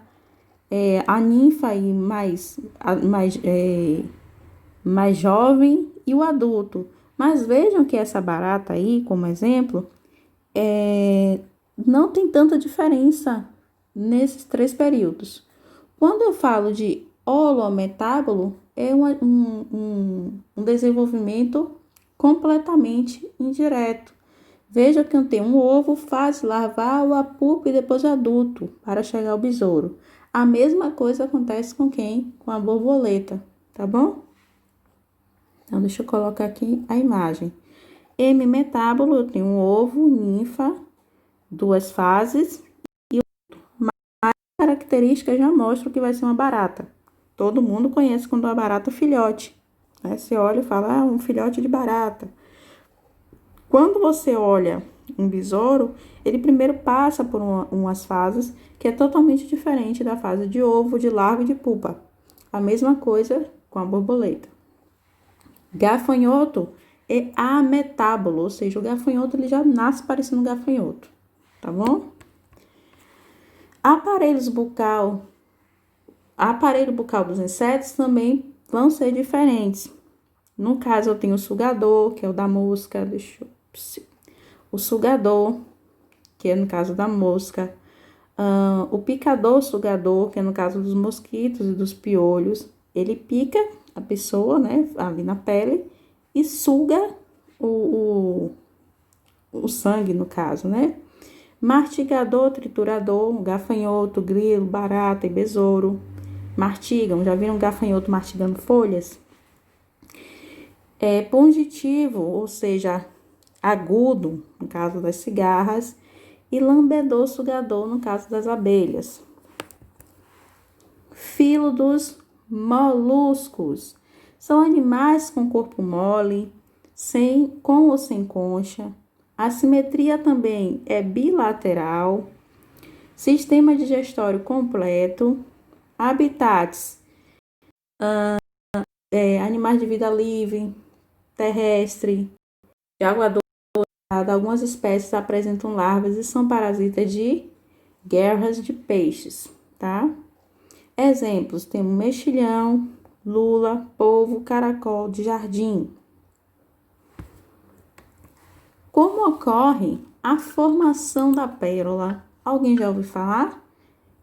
aí mais jovem e o adulto. Mas vejam que essa barata aí, como exemplo, não tem tanta diferença nesses 3 períodos. Quando eu falo de holometábulo, é um desenvolvimento completamente indireto. Veja que eu tenho um ovo, fase larval, a pupa e depois o adulto, para chegar ao besouro. A mesma coisa acontece com quem? Com a borboleta, tá bom? Então, deixa eu colocar aqui a imagem. Hemimetábulo, eu tenho um ovo, ninfa, 2 fases, e mais características já mostram que vai ser uma barata. Todo mundo conhece quando é uma barata filhote, né? Você olha e fala, um filhote de barata. Quando você olha um besouro, ele primeiro passa por umas fases que é totalmente diferente da fase de ovo, de larva e de pupa. A mesma coisa com a borboleta. Gafanhoto é ametábulo, ou seja, o gafanhoto ele já nasce parecendo um gafanhoto, tá bom? Aparelho bucal dos insetos também vão ser diferentes. No caso, eu tenho o sugador, que é o da mosca, o sugador, que é no caso da mosca, o picador sugador, que é no caso dos mosquitos e dos piolhos. Ele pica a pessoa, né, ali na pele, e suga o sangue, no caso, né? Mastigador, triturador, gafanhoto, grilo, barata e besouro. Mastigam, já viram gafanhoto mastigando folhas? Pungitivo, ou seja, agudo, no caso das cigarras, e lambedor, sugador, no caso das abelhas. Filo dos moluscos. São animais com corpo mole, com ou sem concha. A simetria também é bilateral. Sistema digestório completo. Habitats, animais de vida livre, terrestre, de água doce. Algumas espécies apresentam larvas e são parasitas de guerras de peixes, tá? Exemplos, temos mexilhão, lula, polvo, caracol de jardim. Como ocorre a formação da pérola? Alguém já ouviu falar?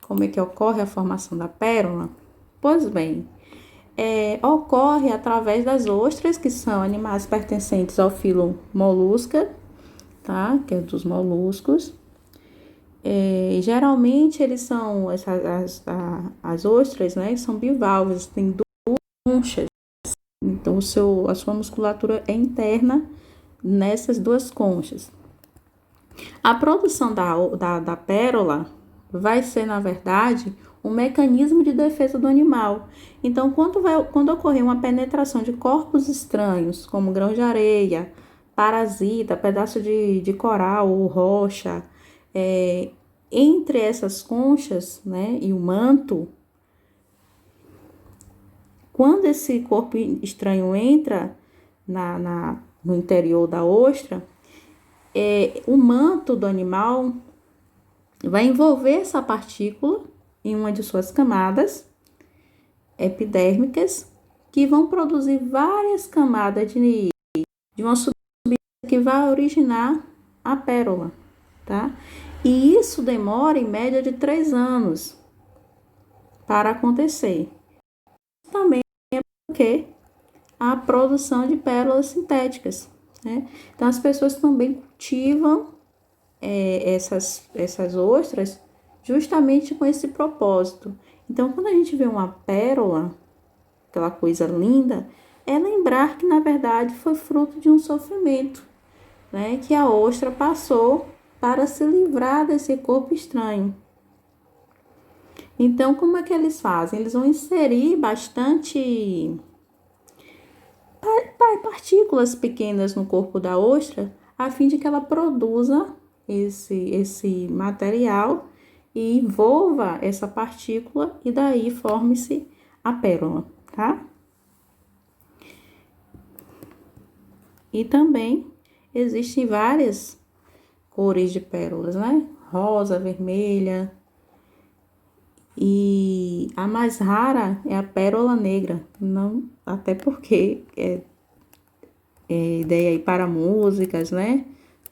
Como é que ocorre a formação da pérola? Pois bem, ocorre através das ostras, que são animais pertencentes ao filo molusca, tá? Que é dos moluscos. Geralmente eles são, as ostras, né? São bivalves, tem 2 conchas. Então, a sua musculatura é interna nessas 2 conchas. A produção da pérola vai ser, na verdade, um mecanismo de defesa do animal. Então, quando ocorrer uma penetração de corpos estranhos, como grão de areia, parasita, pedaço de coral ou rocha, entre essas conchas, né, e o manto, quando esse corpo estranho entra no interior da ostra, o manto do animal vai envolver essa partícula em uma de suas camadas epidérmicas, que vão produzir várias camadas de uma substância que vai originar a pérola, tá? E isso demora em média de 3 anos para acontecer. também é porque a produção de pérolas sintéticas, né? Então, as pessoas também cultivam essas ostras justamente com esse propósito. Então, quando a gente vê uma pérola, aquela coisa linda, é lembrar que, na verdade, foi fruto de um sofrimento, né? Que a ostra passou para se livrar desse corpo estranho. Então, como é que eles fazem? Eles vão inserir bastante partículas pequenas no corpo da ostra, a fim de que ela produza esse material e envolva essa partícula e daí forme-se a pérola, tá? E também existem várias cores de pérolas, né? Rosa, vermelha. E a mais rara é a pérola negra, não, até porque é ideia aí para músicas, né?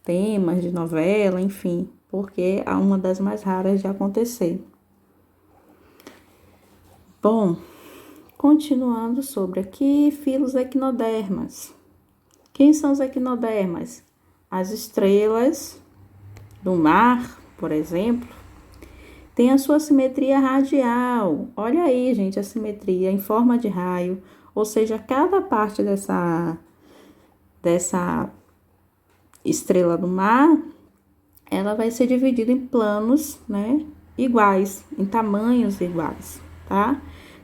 Temas de novela, enfim, porque é uma das mais raras de acontecer. Bom, continuando sobre aqui, filos equinodermas. Quem são os equinodermas? As estrelas do mar, por exemplo, tem a sua simetria radial. Olha aí, gente, a simetria em forma de raio, ou seja, cada parte dessa estrela do mar, ela vai ser dividida em planos, né, iguais, em tamanhos iguais, tá?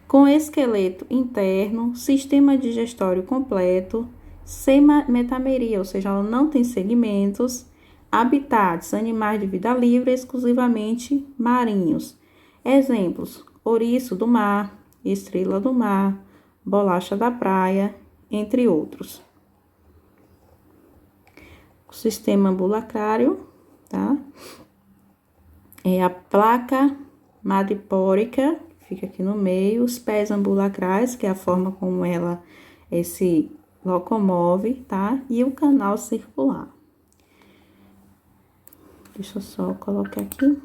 Com esqueleto interno, sistema digestório completo, sem metameria, ou seja, ela não tem segmentos, habitats, animais de vida livre, exclusivamente marinhos. Exemplos: ouriço do mar, estrela do mar, bolacha da praia, entre outros. O sistema ambulacrário, tá? É a placa madrepórica, fica aqui no meio, os pés ambulacrais, que é a forma como ela se locomove, tá? E o canal circular. Deixa eu só colocar aqui.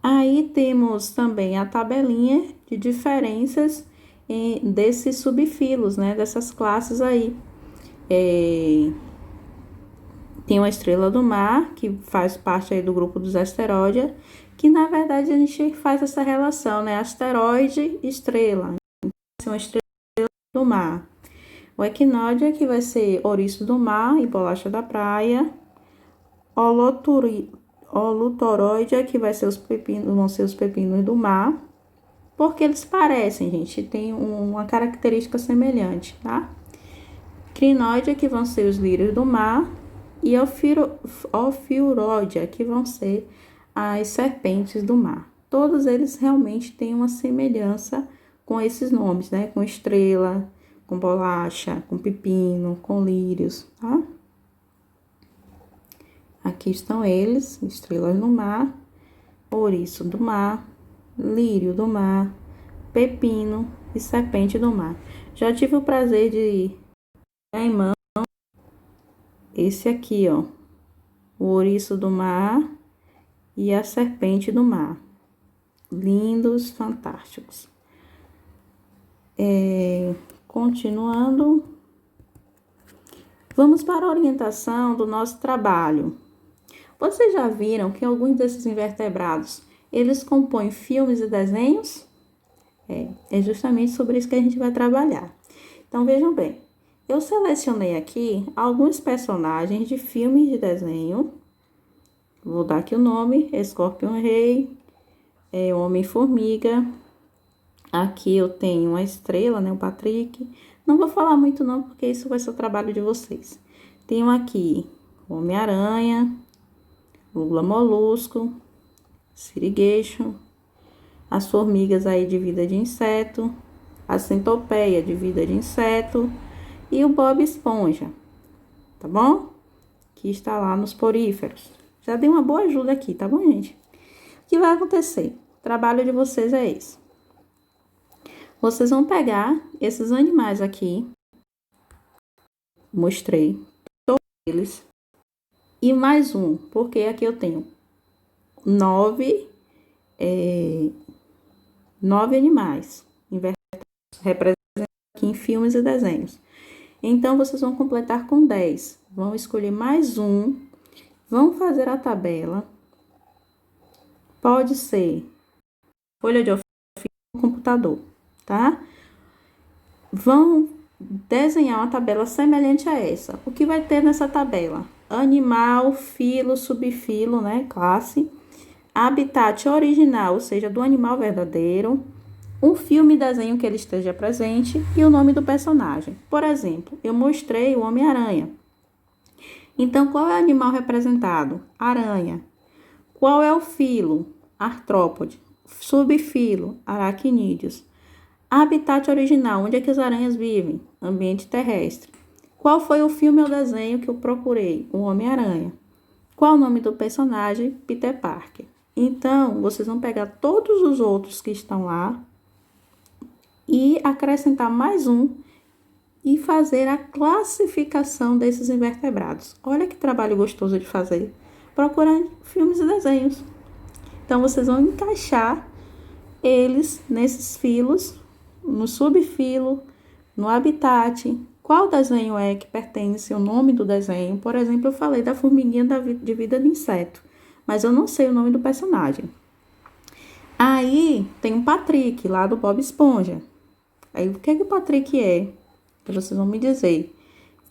Aí temos também a tabelinha de diferenças desses subfilos, né? Dessas classes aí. Tem uma estrela do mar, que faz parte aí do grupo dos asteroides, que na verdade a gente faz essa relação, né? Asteroide, estrela. Então, uma estrela do mar. O equinóide, que vai ser ouriço do mar e bolacha da praia. Holotoroide, que vai ser vão ser os pepinos do mar. Porque eles parecem, gente, tem uma característica semelhante, tá? Crinoide, que vão ser os lírios do mar. E Ophiuroide, que vão ser as serpentes do mar. Todos eles realmente têm uma semelhança com esses nomes, né? Com estrela, com bolacha, com pepino, com lírios, tá? Aqui estão eles, estrelas no mar, ouriço do mar, lírio do mar, pepino e serpente do mar. Já tive o prazer de ter em mão esse aqui, ó, o ouriço do mar e a serpente do mar. Lindos, fantásticos. Continuando, vamos para a orientação do nosso trabalho. Vocês já viram que alguns desses invertebrados, eles compõem filmes e desenhos? É justamente sobre isso que a gente vai trabalhar. Então, vejam bem, eu selecionei aqui alguns personagens de filmes de desenho. Vou dar aqui o nome: Escorpião Rei, Homem-Formiga. Aqui eu tenho uma estrela, né, o Patrick. Não vou falar muito não, porque isso vai ser o trabalho de vocês. Tenho aqui o Homem-Aranha, Lula Molusco, Sirigueixo, as formigas aí de vida de inseto, a centopeia de vida de inseto e o Bob Esponja, tá bom? Que está lá nos poríferos. Já dei uma boa ajuda aqui, tá bom, gente? O que vai acontecer? O trabalho de vocês é esse. Vocês vão pegar esses animais aqui, mostrei todos eles, e mais um, porque aqui eu tenho 9 9 animais representados aqui em filmes e desenhos. Então, vocês vão completar com 10. Vão escolher mais um, vão fazer a tabela. Pode ser folha de ofício no computador, tá? Vão desenhar uma tabela semelhante a essa. O que vai ter nessa tabela? Animal, filo, subfilo, né? Classe. Habitat original, ou seja, do animal verdadeiro. Um filme e desenho que ele esteja presente e o nome do personagem. Por exemplo, eu mostrei o Homem-Aranha. Então, qual é o animal representado? Aranha. Qual é o filo? Artrópode. Subfilo? Aracnídeos. Habitat original, onde é que as aranhas vivem? Ambiente terrestre. Qual foi o filme ou desenho que eu procurei? O Homem-Aranha. Qual o nome do personagem? Peter Parker. Então, vocês vão pegar todos os outros que estão lá e acrescentar mais um e fazer a classificação desses invertebrados. Olha que trabalho gostoso de fazer. Procurando filmes e desenhos. Então, vocês vão encaixar eles nesses filos, no subfilo, no habitat. Qual desenho é que pertence o nome do desenho? Por exemplo, eu falei da formiguinha de vida de inseto, mas eu não sei o nome do personagem. Aí, tem o Patrick, lá do Bob Esponja. Aí, o que é que o Patrick é? Vocês vão me dizer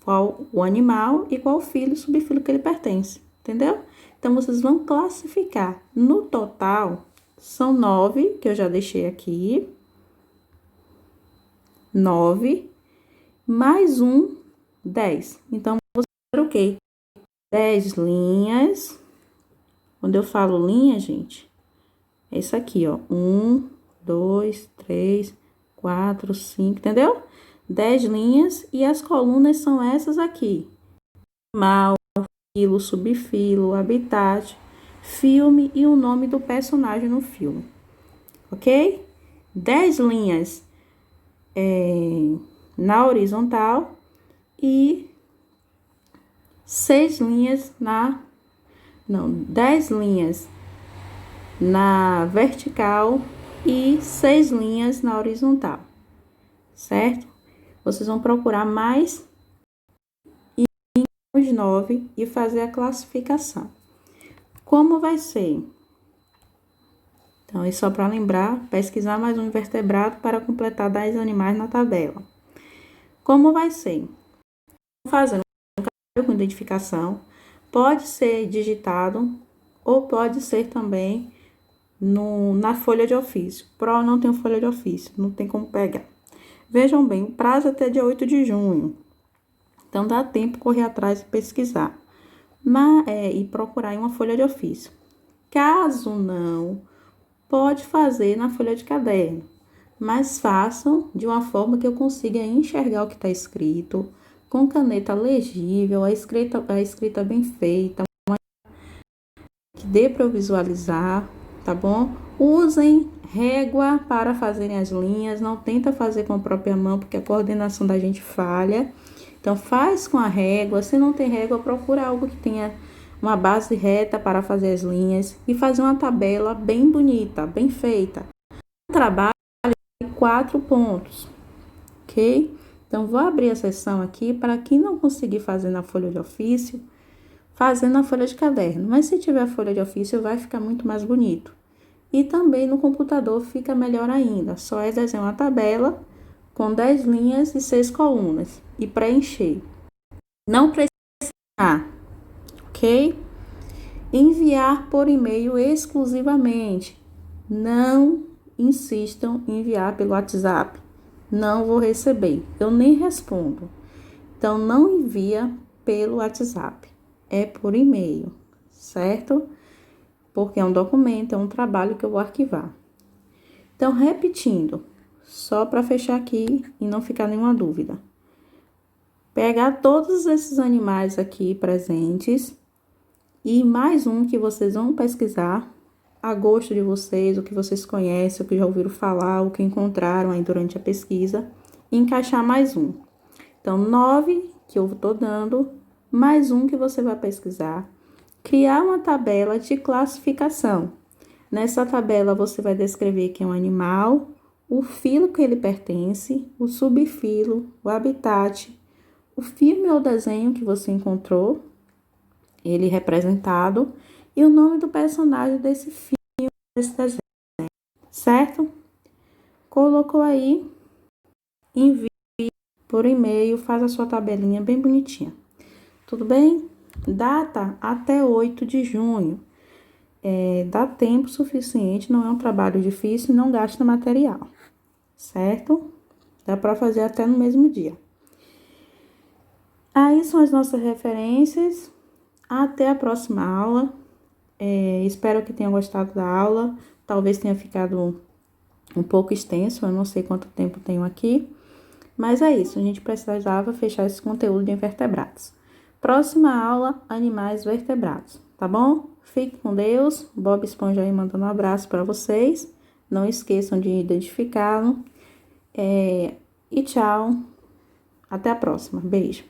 qual o animal e qual filho e subfilo que ele pertence, entendeu? Então, vocês vão classificar. No total, são 9, que eu já deixei aqui. 9, mais um, 10. Então, vou fazer o quê? 10 linhas. Quando eu falo linha, gente, é isso aqui, ó. 1, 2, 3, 4, 5, entendeu? 10 linhas e as colunas são essas aqui. Animal, filo, subfilo, habitat, filme e o nome do personagem no filme. Ok? 10 linhas na horizontal e 6 linhas na... Não, 10 linhas na vertical e 6 linhas na horizontal, certo? Vocês vão procurar mais os 9 e fazer a classificação. Como vai ser? Então, é só para lembrar, pesquisar mais um invertebrado para completar 10 animais na tabela. Como vai ser? Fazendo um caderno com identificação, pode ser digitado ou pode ser também na folha de ofício. Pro não tem folha de ofício, não tem como pegar. Vejam bem, o prazo é até dia 8 de junho. Então, dá tempo de correr atrás e pesquisar. E procurar em uma folha de ofício. Caso não, pode fazer na folha de caderno. Mas façam de uma forma que eu consiga enxergar o que está escrito, com caneta legível, a escrita bem feita, que dê para eu visualizar, tá bom? Usem régua para fazerem as linhas, não tenta fazer com a própria mão, porque a coordenação da gente falha. Então, faz com a régua. Se não tem régua, procura algo que tenha uma base reta para fazer as linhas e fazer uma tabela bem bonita, bem feita. Um trabalho de 4 pontos, ok? Então, vou abrir a seção aqui para quem não conseguir fazer na folha de ofício, fazer na folha de caderno. Mas se tiver folha de ofício, vai ficar muito mais bonito. E também no computador fica melhor ainda. Só é desenhar uma tabela com 10 linhas e 6 colunas e preencher. Não precisa, ok? Enviar por e-mail exclusivamente. Não insistam em enviar pelo WhatsApp. Não vou receber. Eu nem respondo. Então, não envia pelo WhatsApp. É por e-mail, certo? Porque é um documento, é um trabalho que eu vou arquivar. Então, repetindo, só para fechar aqui e não ficar nenhuma dúvida. Pegar todos esses animais aqui presentes e mais um que vocês vão pesquisar a gosto de vocês, o que vocês conhecem, o que já ouviram falar, o que encontraram aí durante a pesquisa, e encaixar mais um. Então, 9 que eu tô dando, mais um que você vai pesquisar. Criar uma tabela de classificação. Nessa tabela, você vai descrever quem é um animal, o filo que ele pertence, o subfilo, o habitat, o filme ou desenho que você encontrou, ele representado, e o nome do personagem desse filme, desse desenho, certo? Colocou aí, envie por e-mail, faz a sua tabelinha bem bonitinha. Tudo bem? Data até 8 de junho. Dá tempo suficiente, não é um trabalho difícil, não gasta material, certo? Dá para fazer até no mesmo dia. Aí são as nossas referências. Até a próxima aula. Espero que tenha gostado da aula. Talvez tenha ficado um pouco extenso, eu não sei quanto tempo tenho aqui. Mas é isso, a gente precisava fechar esse conteúdo de invertebrados. Próxima aula, animais vertebrados, tá bom? Fique com Deus. Bob Esponja aí mandando um abraço para vocês. Não esqueçam de identificá-lo. E tchau. Até a próxima. Beijo.